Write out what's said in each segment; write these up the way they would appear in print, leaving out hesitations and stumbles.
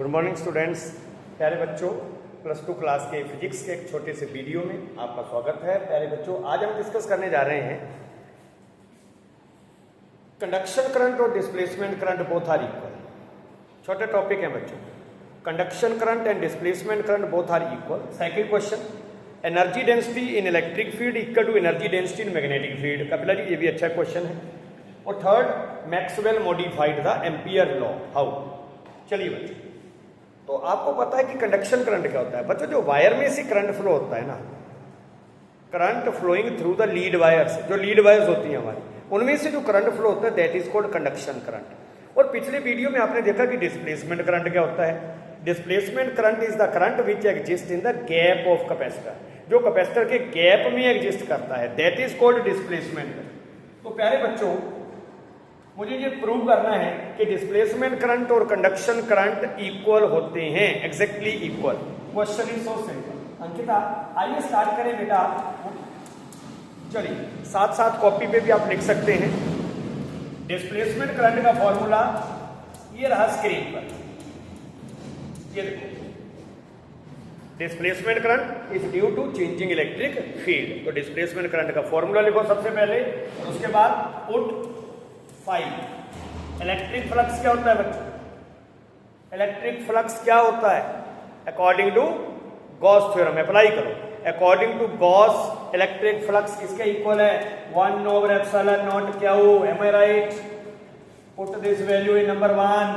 Good morning students, प्यारे बच्चों। Plus two class के फिजिक्स के एक छोटे से वीडियो में आपका स्वागत है। प्यारे बच्चों, आज हम डिस्कस करने जा रहे हैं कंडक्शन करंट और displacement current both are equal. छोटे टॉपिक हैं बच्चों, conduction current and displacement current both are equal. Second question, energy density in electric field equal to energy density in magnetic field. Kapila ji, ये भी अच्छा क्वेश्चन है। और third, Maxwell modified the Ampere law, how. चलिए बच्चों, तो आपको पता है कि कंडक्शन करंट क्या होता है बच्चों। जो वायर में से करंट फ्लो होता है ना, current flowing through the lead wires, जो लीड वायर्स होती हैं हमारी, उनमें से जो करंट फ्लो होता है that is called conduction current. और पिछले वीडियो में आपने देखा कि डिस्प्लेसमेंट करंट क्या होता है। Displacement current is the current which exist in the gap of capacitor, जो कैपेसिटर के गैप में एग्जिस्ट करता है, दैट इज कॉल्ड डिस्प्लेसमेंट। तो प्यारे बच्चों, मुझे ये प्रूव करना है कि डिस्प्लेसमेंट करंट और कंडक्शन करंट इक्वल होते हैं, exactly equal. Question is so simple. Ankita, आइए स्टार्ट करें बेटा। चलिए, साथ साथ कॉपी पे भी आप लिख सकते हैं। डिस्प्लेसमेंट करंट का फॉर्मूला ये रहा स्क्रीन पर, ये देखो। Displacement current is due to changing electric field. तो डिस्प्लेसमेंट करंट का फॉर्मूला लिखो सबसे पहले, और उसके बाद पुट फाइव। इलेक्ट्रिक फ्लक्स क्या होता है बच्चों? इलेक्ट्रिक फ्लक्स क्या होता है? According to Gauss theorem apply करो। According to Gauss electric flux किसके इक्वल है? 1/ε0 Q. Am I right? Put this value in number 1।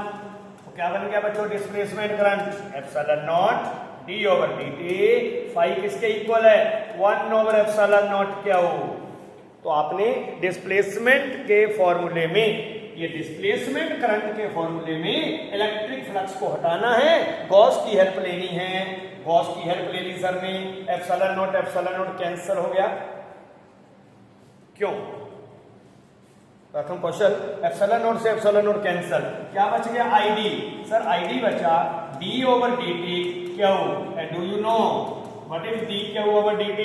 तो क्या बन गया बच्चों? Displacement current ε0 d/dt। फाइव किसके इक्वल है? 1/ε0 क्यू। तो आपने डिस्प्लेसमेंट के फॉर्मूले में, ये डिस्प्लेसमेंट करंट के फॉर्मूले में इलेक्ट्रिक फ्लक्स को हटाना है, गॉस की हेल्प लेनी है। गॉस की हेल्प ले ली सर ने, ε0 कैंसिल हो गया। क्यों? प्रथम क्वेश्चन, ε0 से ε0 कैंसिल, क्या बच गया? आईडी। सर आईडी बचा d/dt Q. And do you know what is dq/dt?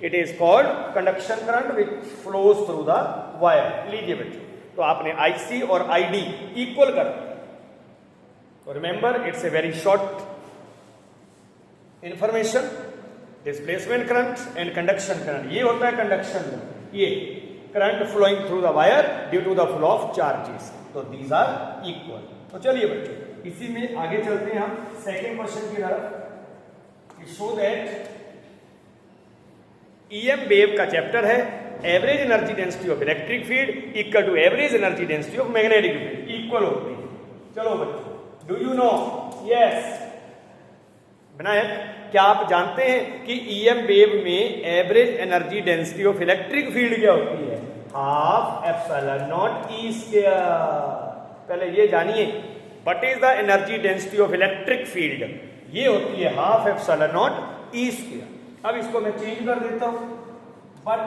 It is called conduction current which flows through the wire। लीजिए बच्चों, तो आपने IC और ID इक्वल कर दिया। Remember, it's a very short information. Displacement current and conduction current, ये होता है कंडक्शन करंट, ये current flowing through the wire due to the flow of charges. तो दीज आर इक्वल। तो चलिए बच्चों, इसी में आगे चलते हैं हम सेकेंड क्वेश्चन की तरफ। शो दैट EM वेव का चैप्टर है, average energy density of electric field equal to average energy density of magnetic field, equal होती है। चलो बच्चों, do you know? Yes Vinayak, क्या आप जानते हैं कि EM वेव में average energy density of electric field क्या होती है? 1/2 ε0 E²। पहले ये जानिए, what is the energy density of electric field? ये होती है 1/2 E²। अब इसको मैं चेंज कर देता हूं, बट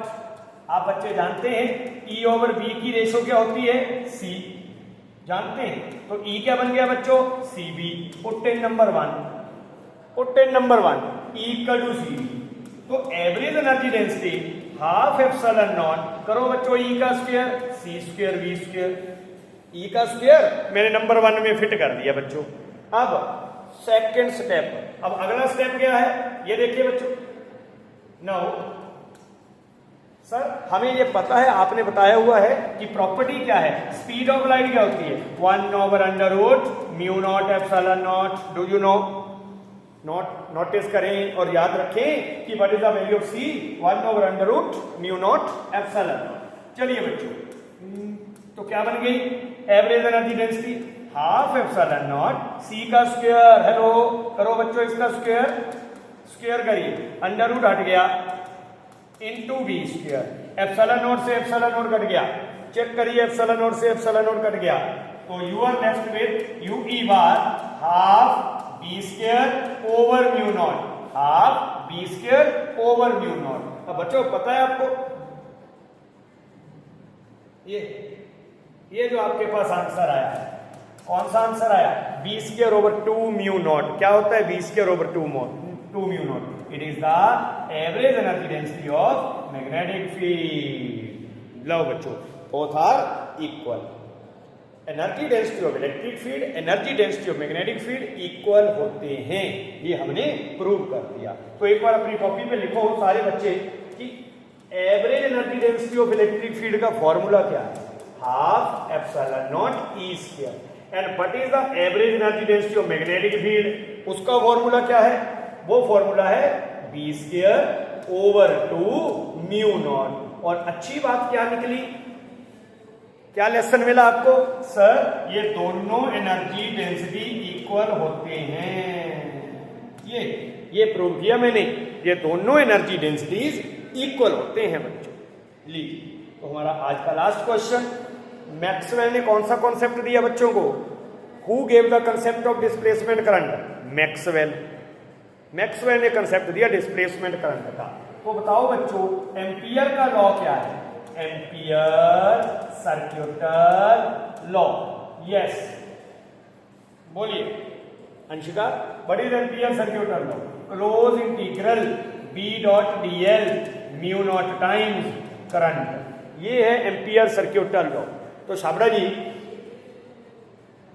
आप बच्चे जानते हैं E/V की रेशो क्या होती है? C। जानते हैं? तो E क्या बन गया बच्चों? CB। Put in number 1, put in number 1 E = CB। तो एवरेज एनर्जी डेंसिटी 1/2 करो बच्चों, E का स्क्वायर C² V²। E का स्क्वायर मैंने नंबर 1 में फिट कर दिया बच्चों। अब सेकेंड स्टेप, अब अगला स्टेप क्या है? ये देखिए बच्चों। नाउ सर, हमें ये पता है, आपने बताया हुआ है कि प्रॉपर्टी क्या है, स्पीड ऑफ लाइट क्या होती है? 1/√μ0 ε0। Do you no? नोटिस करें और याद रखें कि what is the value of C? 1/√μ0 ε0। चलिए बच्चों, तो क्या बन गई? एवरेज एनर्जी डेंसिटी 1/2 C का स्क्वायर। हेलो, करो बच्चों इसका स्क्वायर, स्क्वायर करिए, अंडर रूट हट गया, इनटू V²। ε0 से ε0 कट गया, चेक करिए, ε0 से ε0 कट गया, तो you are left with UE bar 1/2 V²/μ0। अब बच्चों पता है आपको, ये जो आपके पास आंसर आया, कौन सा आंसर आया? V²/2μ0। क्या होता है V²/2μ0? It is the average energy density of magnetic field. लो बच्चों, both are equal. Energy density of electric field, energy density of magnetic field equal होते हैं, ये हमने प्रूव कर दिया। तो एक बार अपनी कॉपी पे लिखो सारे बच्चे कि average energy density of electric field का फॉर्मूला क्या है, half epsilon naught E square. And what is the average energy density of magnetic field, उसका फॉर्मूला क्या है, वो फॉर्मूला है B square over 2 mu naught. और अच्छी बात क्या निकली, क्या लेसन मिला आपको, सर ये दोनों एनर्जी डेंसिटी इक्वल होते हैं, ये प्रूव किया मैंने, ये दोनों एनर्जी डेंसिटीज इक्वल होते हैं बच्चों। लीजिए तो हमारा आज का लास्ट क्वेश्चन, मैक्सवेल ने कौन सा कॉन्सेप्ट दिया बच्चों को, who gave the concept of displacement current, Maxwell ने कंसेप्ट दिया डिस्प्लेसमेंट करंट का। तो बताओ बच्चों एम्पियर का लॉ क्या है, एम्पियर सर्क्यूटल लॉ, यस बोलिए Anshika, what is Ampere circuital law, close integral B dot D L mu naught times current, ये है एम्पियर सर्क्यूटल लॉ। तो छाबड़ा जी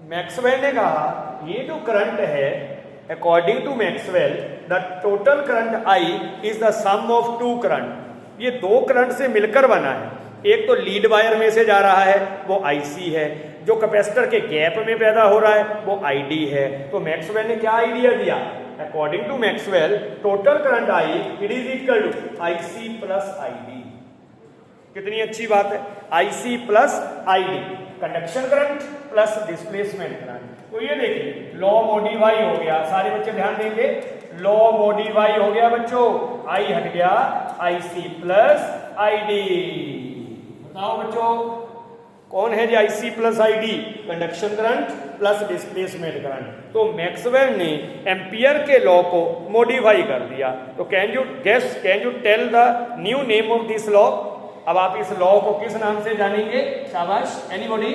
मैक्सवेल ने कहा ये जो करंट है, according to Maxwell the total current I is the sum of two current, ये दो करंट से मिलकर बना है, एक तो लीड वायर में से जा रहा है वो आईसी है, जो कैपेसिटर के गैप में पैदा हो रहा है वो आईडी है। तो मैक्सवेल ने क्या आइडिया दिया, according to Maxwell total current I it is equal to IC plus ID. कितनी अच्छी बात है, IC plus ID, conduction current plus displacement current. तो ये देखिए लॉ मॉडिफाई हो गया, सारे बच्चे ध्यान देंगे, लॉ मॉडिफाई हो गया बच्चों, आई हट गया आईसी प्लस आईडी। बताओ बच्चों कौन है जी IC plus ID, conduction current plus displacement current. तो मैक्सवेल ने एम्पियर के लॉ को मॉडिफाई कर दिया। तो can you guess, can you tell the new name of this law, अब आप इस लॉ को किस नाम से जानेंगे, शाबाश anybody,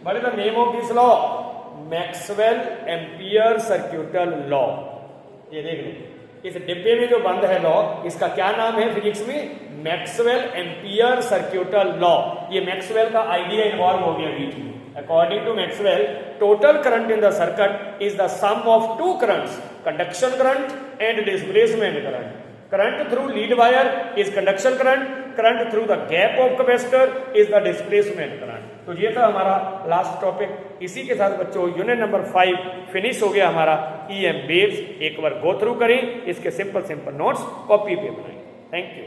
what is the name of this law, Maxwell Ampere circuital law. ये देख लो इस डिब्बे में जो बंद है लॉ, इसका क्या नाम है फिजिक्स में, मैक्सवेल एम्पियर सर्क्यूटल लॉ। ये मैक्सवेल का आइडिया इन्वॉल्व हो गया बीच में। According to Maxwell total current in the circuit is the sum of two currents, conduction current and displacement current. Current through lead wire is conduction current, current through the gap of capacitor is the displacement current. तो ये था हमारा last topic. इसी के साथ बच्चों unit number 5 finish हो गया हमारा EM वेव्स। एक बार गो थ्रू करें, इसके सिंपल नोट्स कॉपी पे बनाएं। Thank you.